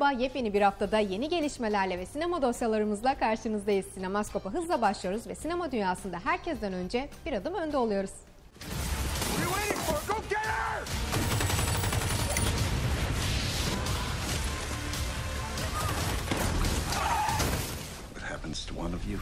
Merhaba, yepyeni bir haftada yeni gelişmelerle ve sinema dosyalarımızla karşınızdayız. Sinemaskop'a hızla başlıyoruz ve sinema dünyasında herkesten önce bir adım önde oluyoruz. What happens to one of you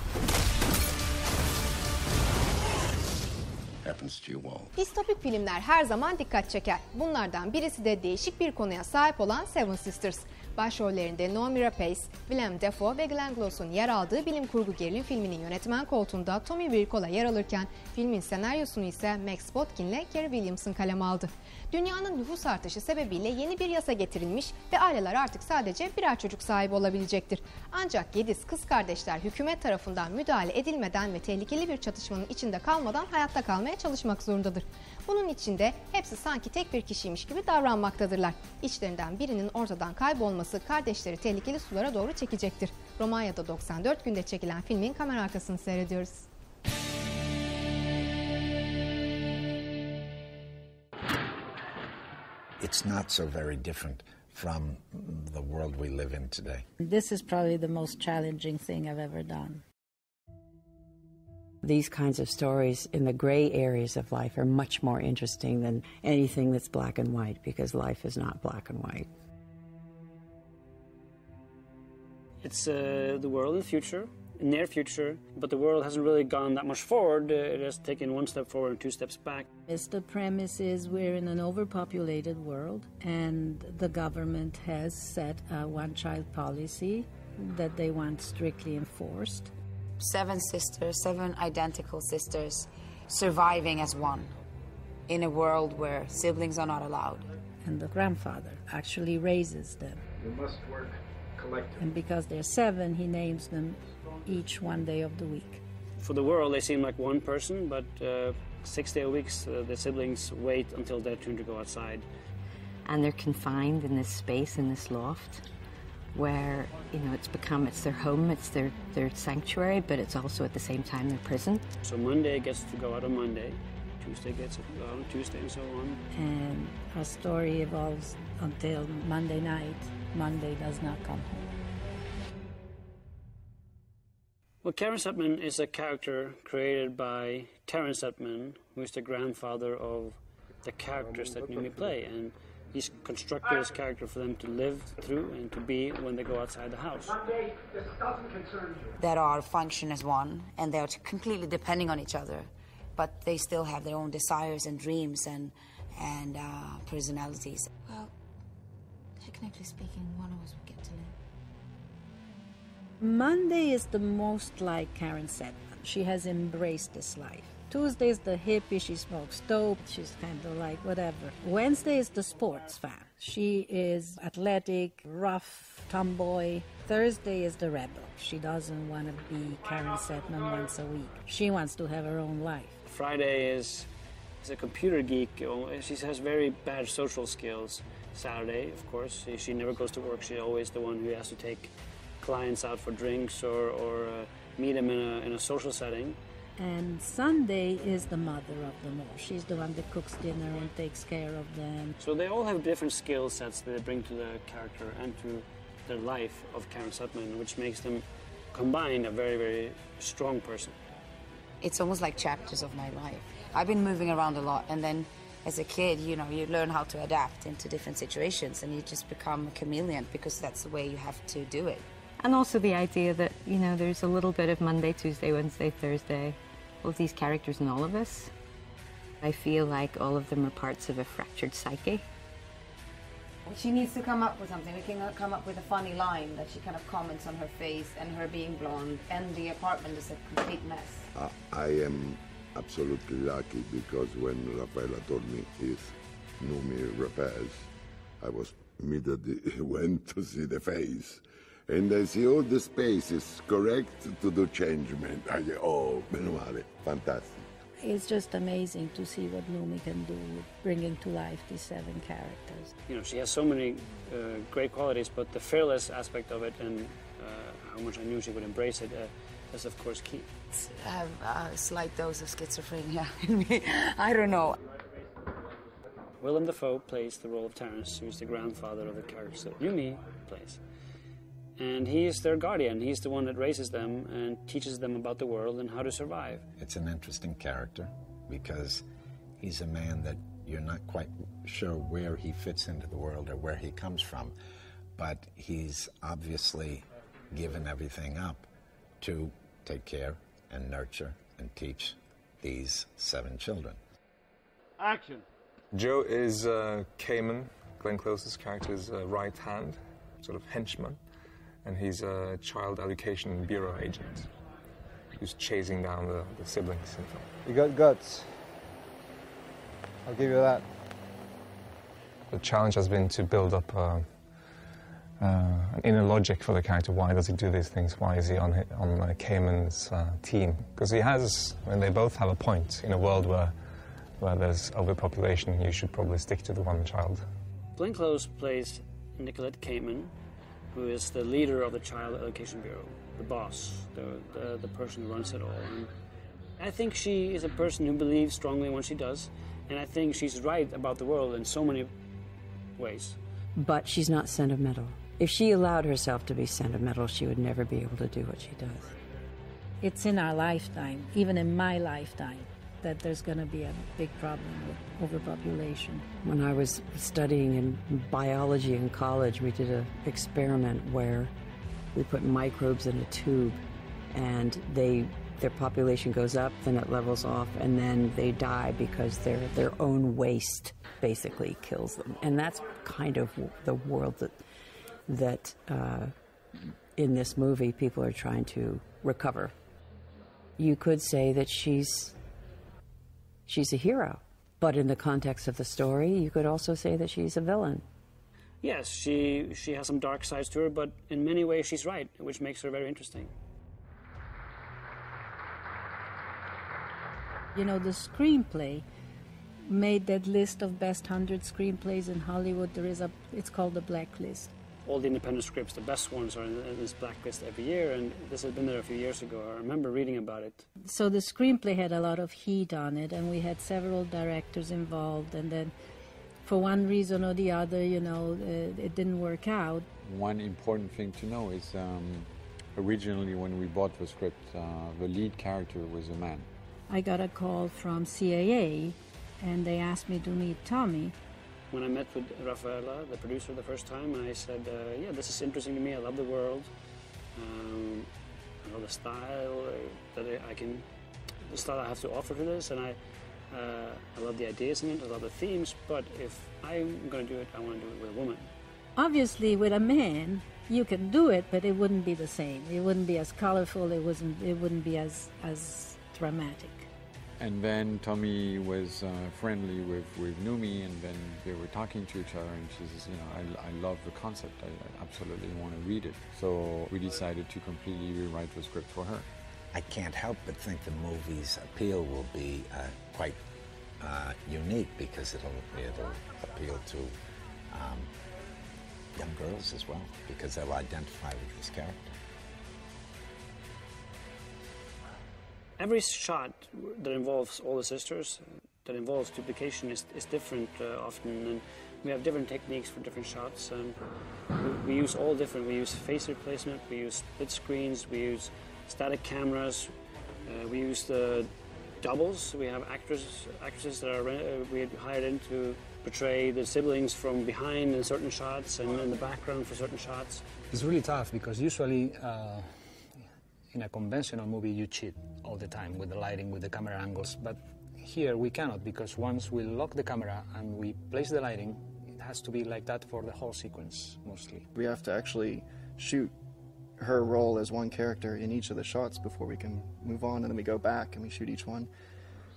happens to you all. Distopik filmler her zaman dikkat çeker. Bunlardan birisi de değişik bir konuya sahip olan Seven Sisters. Başrollerinde Noomi Rapace, Willem Dafoe ve Glenn Close'un yer aldığı bilim kurgu gerilim filminin yönetmen koltuğunda Tommy Wirkola yer alırken filmin senaryosunu ise Max Botkin ile Kerry Williamson kaleme aldı. Dünyanın nüfus artışı sebebiyle yeni bir yasa getirilmiş ve aileler artık sadece birer çocuk sahibi olabilecektir. Ancak Yediz kız kardeşler hükümet tarafından müdahale edilmeden ve tehlikeli bir çatışmanın içinde kalmadan hayatta kalmaya çalışmak zorundadır. Bunun içinde hepsi sanki tek bir kişiymiş gibi davranmaktadırlar. İçlerinden birinin ortadan kaybolması kardeşleri tehlikeli sulara doğru çekecektir. Romanya'da 94 günde çekilen filmin kamera arkasını seyrediyoruz. It's not so very different from the world we live in today. This is probably the most challenging thing I've ever done. These kinds of stories in the gray areas of life are much more interesting than anything that's black and white, because life is not black and white. It's the world in the future, near future, but the world hasn't really gone that much forward. It has taken one step forward and two steps back. The premise is we're in an overpopulated world, and the government has set a one-child policy that they want strictly enforced. 7 sisters, 7 identical sisters, surviving as one in a world where siblings are not allowed. And the grandfather actually raises them. You must work collectively. And because they're 7, he names them each one day of the week. For the world, they seem like one person, but 6 days a week, the siblings wait until their turn to go outside. And they're confined in this space, in this loft, where, it's their home, it's their sanctuary, but it's also at the same time their prison. So Monday gets to go out on Monday, Tuesday gets to go out on Tuesday, and so on. And our story evolves until Monday night. Monday does not come home. Well, Karen Sutman is a character created by Terence Sutman, who is the grandfather of the characters that Noomi play, and he's constructed his character for them to live through and to be when they go outside the house. That are function as one, and they're completely depending on each other, but they still have their own desires and dreams and personalities. Well, technically speaking, one of us would get to live. Monday is the most like Karen Sutman. She has embraced this life. Tuesday is the hippie, she smokes dope, she's kind of like whatever. Wednesday is the sports fan. She is athletic, rough, tomboy. Thursday is the rebel. She doesn't want to be Karen Sutman once a week. She wants to have her own life. Friday is a computer geek. She has very bad social skills. Saturday, of course, she never goes to work. She's always the one who has to take clients out for drinks or meet them in a social setting. And Sunday is the mother of them all. She's the one that cooks dinner and takes care of them. So they all have different skill sets that they bring to the character and to their life of Karen Sutman, which makes them combine a very, very strong person. It's almost like chapters of my life. I've been moving around a lot, and then as a kid, you learn how to adapt into different situations, and you just become a chameleon because that's the way you have to do it. And also the idea that, there's a little bit of Monday, Tuesday, Wednesday, Thursday, all of these characters in all of us. I feel like all of them are parts of a fractured psyche. She needs to come up with something. We can come up with a funny line that she kind of comments on her face and her being blonde, and the apartment is a complete mess. I am absolutely lucky because when Rafaela told me it's Noomi Rapace, I was immediately went to see the face. And I see all the space is correct to do changement. I go, oh, meno male, fantastic. It's just amazing to see what Noomi can do, bringing to life these 7 characters. She has so many great qualities, but the fearless aspect of it and how much I knew she would embrace it is, of course, key. I have a slight dose of schizophrenia in me. I don't know. Willem Dafoe plays the role of Terence, who's the grandfather of the character that Noomi plays. And he is their guardian. He's the one that raises them and teaches them about the world and how to survive. It's an interesting character because he's a man that you're not quite sure where he fits into the world or where he comes from, but he's obviously given everything up to take care and nurture and teach these 7 children. Action. Joe is Cayman, Glenn Close's character's right hand, sort of henchman, and he's a child education bureau agent who's chasing down the siblings. You got guts. I'll give you that. The challenge has been to build up an inner logic for the character. Why does he do these things? Why is he on Cayman's team? Because they both have a point. In a world where there's overpopulation, you should probably stick to the one child. Glenn Close plays Nicolette Cayman, who is the leader of the Child Education Bureau, the boss, the person who runs it all. And I think she is a person who believes strongly in what she does, and I think she's right about the world in so many ways. But she's not sentimental. If she allowed herself to be sentimental, she would never be able to do what she does. It's in our lifetime, even in my lifetime, that there's going to be a big problem with overpopulation. When I was studying in biology in college, we did an experiment where we put microbes in a tube, and their population goes up, then it levels off, and then they die because their own waste basically kills them. And that's kind of the world that in this movie people are trying to recover. You could say that she's a hero, but in the context of the story, you could also say that she's a villain. Yes, she has some dark sides to her, but in many ways she's right, which makes her very interesting. You know, the screenplay made that list of best 100 screenplays in Hollywood. It's called the Blacklist. All the independent scripts, the best ones, are in this blacklist every year, and this had been there a few years ago. I remember reading about it. So the screenplay had a lot of heat on it, and we had several directors involved, and then for one reason or the other, it didn't work out. One important thing to know is originally when we bought the script, the lead character was a man. I got a call from CAA, and they asked me to meet Tommy. When I met with Rafaela, the producer, the first time, I said, yeah, this is interesting to me. I love the world. I love the style the style I have to offer to this, and I love the ideas in it, I love the themes, but if I'm going to do it, I want to do it with a woman. Obviously, with a man, you can do it, but it wouldn't be the same. It wouldn't be as colorful, it wouldn't be as dramatic. And then Tommy was friendly with Numi, and then they were talking to each other, and she says, I love the concept, I absolutely want to read it. So we decided to completely rewrite the script for her. I can't help but think the movie's appeal will be quite unique because it'll appeal to young girls as well, because they'll identify with this character. Every shot that involves all the sisters, that involves duplication, is different often, and we have different techniques for different shots. And we use all different. We use face replacement, we use split screens, we use static cameras, we use the doubles. We have actresses that we had hired in to portray the siblings from behind in certain shots and in the background for certain shots. It's really tough because usually in a conventional movie you cheat all the time with the lighting, with the camera angles, but here we cannot, because once we lock the camera and we place the lighting, it has to be like that for the whole sequence, mostly. We have to actually shoot her role as one character in each of the shots before we can move on, and then we go back and we shoot each one.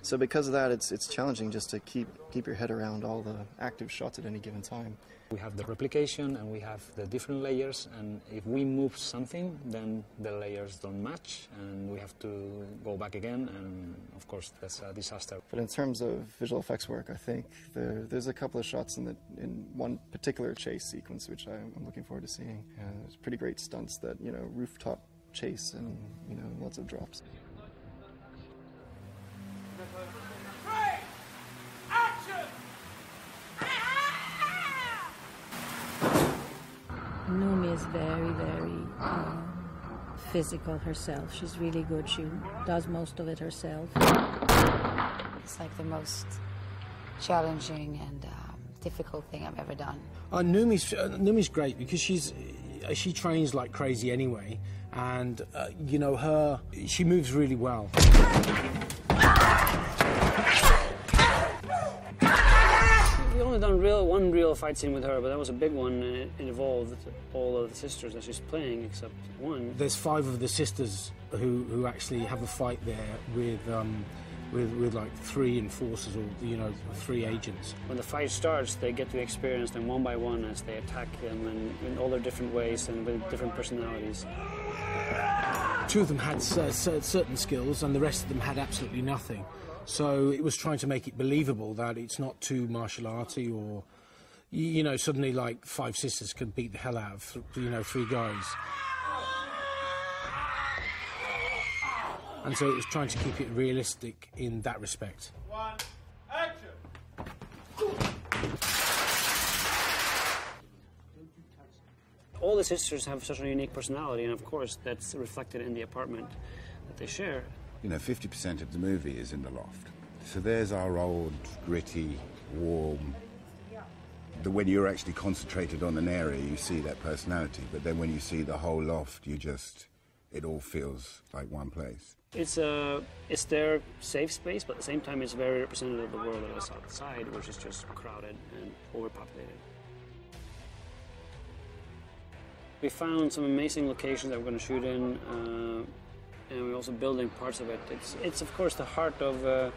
So because of that, it's challenging just to keep your head around all the active shots at any given time. We have the replication and we have the different layers, and if we move something, then the layers don't match and we have to go back again, and of course that's a disaster. But in terms of visual effects work, I think there's a couple of shots in one particular chase sequence which I'm looking forward to seeing. There's pretty great stunts, that rooftop chase and lots of drops. Numi is very, very physical herself. She's really good. She does most of it herself. It's like the most challenging and difficult thing I've ever done. Numi's great because she trains like crazy anyway, and you know, she moves really well. We've only done one real fight scene with her, but that was a big one, and it involved all of the sisters that she's playing except one. There's 5 of the sisters who actually have a fight there with like 3 enforcers, or you know, 3 agents. When the fight starts, they get to experience them one by one as they attack them, and in all their different ways and with different personalities. 2 of them had certain skills, and the rest of them had absolutely nothing. So it was trying to make it believable that it's not too martial arty, or you know, suddenly like 5 sisters can beat the hell out of 3 guys. And so it was trying to keep it realistic in that respect. All the sisters have such a unique personality, and of course that's reflected in the apartment that they share. You know, 50% of the movie is in the loft. So there's our old, gritty, warm... When you're actually concentrated on an area, you see that personality. But then when you see the whole loft, it all feels like one place. It's their safe space, but at the same time it's very representative of the world that is outside, which is just crowded and overpopulated. We found some amazing locations that we're going to shoot in, and we're also building parts of it. It's of course the heart of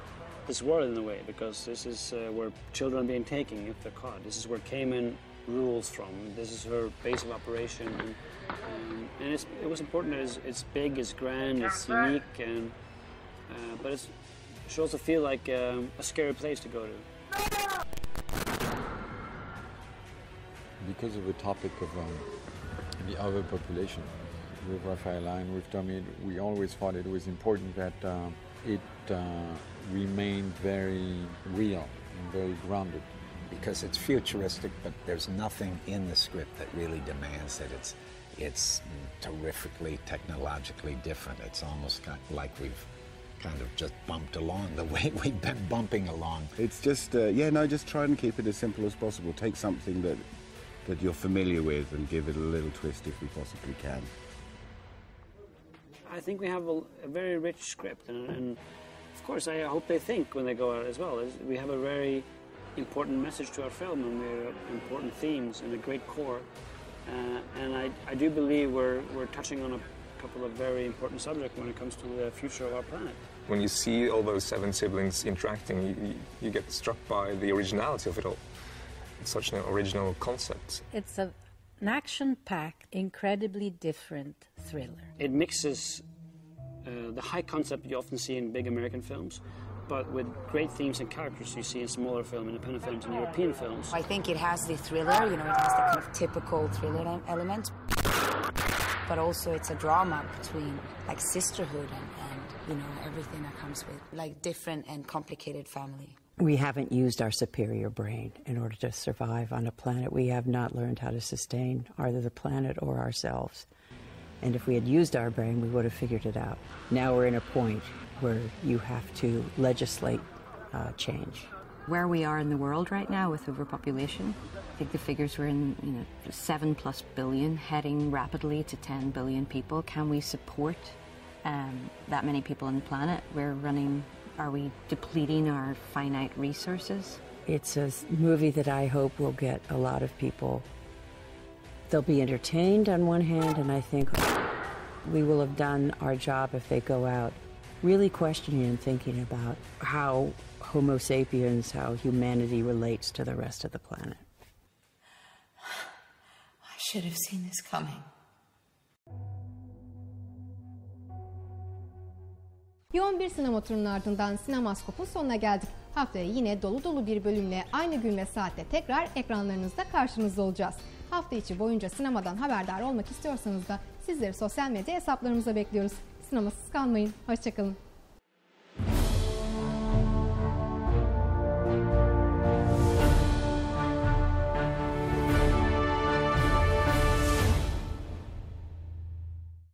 this world in a way, because this is where children are being taken if they're caught. This is where Cayman rules from. This is her base of operation, and it was important that it's big, it's grand, it's unique, and but it should also feel like a scary place to go to. Because of the topic of the other population, with Raphael and with Tommy, we always thought it was important that it remained very real and very grounded. Because it's futuristic, but there's nothing in the script that really demands that it's terrifically technologically different. It's almost like we've kind of just bumped along the way we've been bumping along. It's just, just try and keep it as simple as possible. Take something that you're familiar with and give it a little twist if we possibly can. I think we have a very rich script, and of course I hope they think when they go out as well. We have a very important message to our film, and we have important themes and a great core. And I do believe we're touching on a couple of very important subjects when it comes to the future of our planet. When you see all those 7 siblings interacting, you get struck by the originality of it all. It's such an original concept. It's an action-packed, incredibly different thriller. It mixes the high concept you often see in big American films, but with great themes and characters you see in smaller film, independent films, and European films. I think it has the thriller, it has the kind of typical thriller element, but also it's a drama between like sisterhood and everything that comes with like different and complicated family. We haven't used our superior brain in order to survive on a planet. We have not learned how to sustain either the planet or ourselves. And if we had used our brain, we would have figured it out. Now we're in a point where you have to legislate change. Where we are in the world right now with overpopulation, I think the figures were in 7+ billion, heading rapidly to 10 billion people. Can we support that many people on the planet? Are we depleting our finite resources? It's a movie that I hope will get a lot of people. They'll be entertained on one hand, and I think we will have done our job if they go out really questioning and thinking about how Homo sapiens, how humanity relates to the rest of the planet. I should have seen this coming. Yoğun bir sinema turunun ardından Sinemaskop'un sonuna geldik. Haftaya yine dolu dolu bir bölümle aynı gün ve saatte tekrar ekranlarınızda karşınızda olacağız. Hafta içi boyunca sinemadan haberdar olmak istiyorsanız da sizleri sosyal medya hesaplarımıza bekliyoruz. Sinemasız kalmayın. Hoşçakalın.